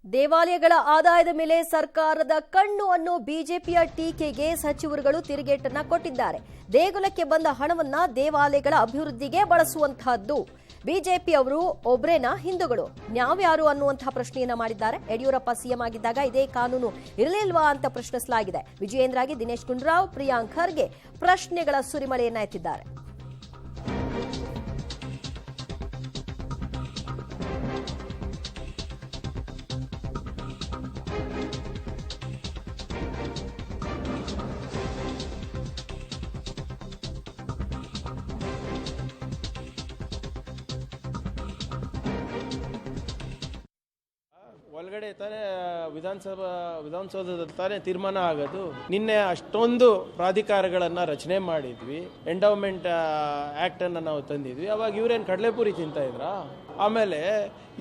ದೇವಾಲಯಗಳ ಆದಾಯದ ಮೇಲೆ ಸರ್ಕಾರದ ಕಣ್ಣು ಅನ್ನೋ ಬಿಜೆಪಿಯ ಟೀಕೆಗೆ ಸಚಿವರುಗಳು ತಿರುಗೇಟನ್ನ ಕೊಟ್ಟಿದ್ದಾರೆ. ದೇಗುಲಕ್ಕೆ ಬಂದ ಹಣವನ್ನ ದೇವಾಲಯಗಳ ಅಭಿವೃದ್ಧಿಗೆ ಬಳಸುವಂತಹದ್ದು. ಬಿಜೆಪಿ ಅವರು ಒಬ್ರೇನಾ ಹಿಂದೂಗಳು, ನ್ಯಾವ್ಯಾರು ಅನ್ನುವಂತಹ ಪ್ರಶ್ನೆಯನ್ನ ಮಾಡಿದ್ದಾರೆ. ಯಡಿಯೂರಪ್ಪ ಸಿಎಂ ಆಗಿದ್ದಾಗ ಇದೇ ಕಾನೂನು ಇರಲಿಲ್ವಾ ಅಂತ ಪ್ರಶ್ನಿಸಲಾಗಿದೆ. ವಿಜಯೇಂದ್ರಗೆ ದಿನೇಶ್ ಗುಂಡೂರಾವ್, ಪ್ರಿಯಾಂಕ್ ಖರ್ಗೆ ಪ್ರಶ್ನೆಗಳ ಸುರಿಮಳೆಯನ್ನ ಎತ್ತಿದ್ದಾರೆ. ಒಳಗಡೆ ತಾನೇ ವಿಧಾನಸೌಧದಲ್ಲಿ ತಾನೇ ತೀರ್ಮಾನ ಆಗೋದು. ನಿನ್ನೆ ಅಷ್ಟೊಂದು ಪ್ರಾಧಿಕಾರಗಳನ್ನ ರಚನೆ ಮಾಡಿದ್ವಿ, ಎಂಡೌಮೆಂಟ್ ಆಕ್ಟ್ ಅನ್ನ ನಾವು ತಂದಿದ್ವಿ. ಅವಾಗ ಇವ್ರೇನು ಕಡಲೆಪುರಿ ತಿಂತಾ ಇದ್ರಾ? ಆಮೇಲೆ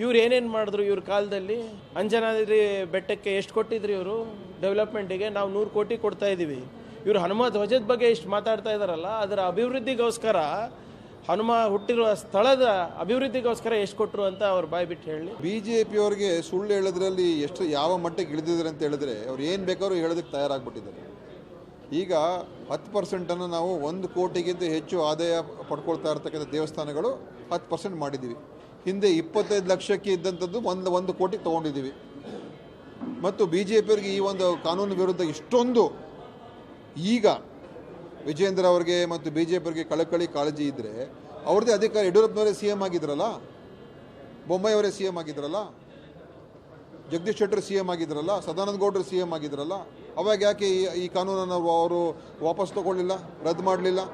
ಇವ್ರು ಏನೇನು ಮಾಡಿದ್ರು ಇವ್ರ ಕಾಲದಲ್ಲಿ? ಅಂಜನಾದ್ರಿ ಬೆಟ್ಟಕ್ಕೆ ಎಷ್ಟು ಕೊಟ್ಟಿದ್ರು ಇವರು ಡೆವಲಪ್ಮೆಂಟಿಗೆ? ನಾವು 100 ಕೋಟಿ ಕೊಡ್ತಾ ಇದ್ದೀವಿ. ಇವರು ಹನುಮ ಧ್ವಜದ ಬಗ್ಗೆ ಇಷ್ಟು ಮಾತಾಡ್ತಾ ಇದಾರಲ್ಲ, ಅದರ ಅಭಿವೃದ್ಧಿಗೋಸ್ಕರ, ಹನುಮ ಹುಟ್ಟಿರುವ ಸ್ಥಳದ ಅಭಿವೃದ್ಧಿಗೋಸ್ಕರ ಎಷ್ಟು ಕೊಟ್ಟರು ಅಂತ ಅವ್ರು ಬಾಯ್ ಬಿಟ್ಟು ಹೇಳಿ. ಬಿಜೆಪಿಯವರಿಗೆ ಸುಳ್ಳು ಹೇಳೋದ್ರಲ್ಲಿ ಎಷ್ಟು ಯಾವ ಮಟ್ಟಕ್ಕೆ ಇಳಿದಿದ್ದಾರೆ ಅಂತ ಹೇಳಿದ್ರೆ, ಅವ್ರು ಏನು ಬೇಕಾದ್ರೂ ಹೇಳೋದಕ್ಕೆ ತಯಾರಾಗ್ಬಿಟ್ಟಿದ್ದಾರೆ. ಈಗ 10% ನಾವು 1 ಕೋಟಿಗಿಂತ ಹೆಚ್ಚು ಆದಾಯ ಪಡ್ಕೊಳ್ತಾ ಇರ್ತಕ್ಕಂಥ ದೇವಸ್ಥಾನಗಳು 10% ಮಾಡಿದ್ದೀವಿ. ಹಿಂದೆ 25 ಲಕ್ಷಕ್ಕೆ ಇದ್ದಂಥದ್ದು 1 ಕೋಟಿ ತೊಗೊಂಡಿದ್ದೀವಿ. ಮತ್ತು ಬಿಜೆಪಿಯವರಿಗೆ ಈ ಒಂದು ಕಾನೂನು ವಿರುದ್ಧ ಇಷ್ಟೊಂದು ಈಗ ವಿಜಯೇಂದ್ರ ಅವರಿಗೆ ಮತ್ತು ಬಿಜೆಪಿಯವರಿಗೆ ಕಳಕಳಿ ಕಾಳಜಿ ಇದ್ದರೆ, ಅವ್ರದ್ದೇ ಅಧಿಕಾರ. ಯಡಿಯೂರಪ್ಪನವರೇ ಸಿ ಎಂ ಆಗಿದ್ರಲ್ಲ, ಬೊಮ್ಮಾಯಿ ಅವರೇ ಸಿ ಎಂ ಆಗಿದ್ರಲ್ಲ, ಜಗದೀಶ್ ಶೆಟ್ಟರ್ ಸಿ ಎಂ ಆಗಿದ್ರಲ್ಲ, ಸದಾನಂದ ಗೌಡರು ಸಿ ಎಂ ಆಗಿದ್ರಲ್ಲ. ಅವಾಗ ಯಾಕೆ ಈ ಕಾನೂನನ್ನು ಅವರು ವಾಪಸ್ ತಗೊಳ್ಳಿಲ್ಲ, ರದ್ದು ಮಾಡಲಿಲ್ಲ?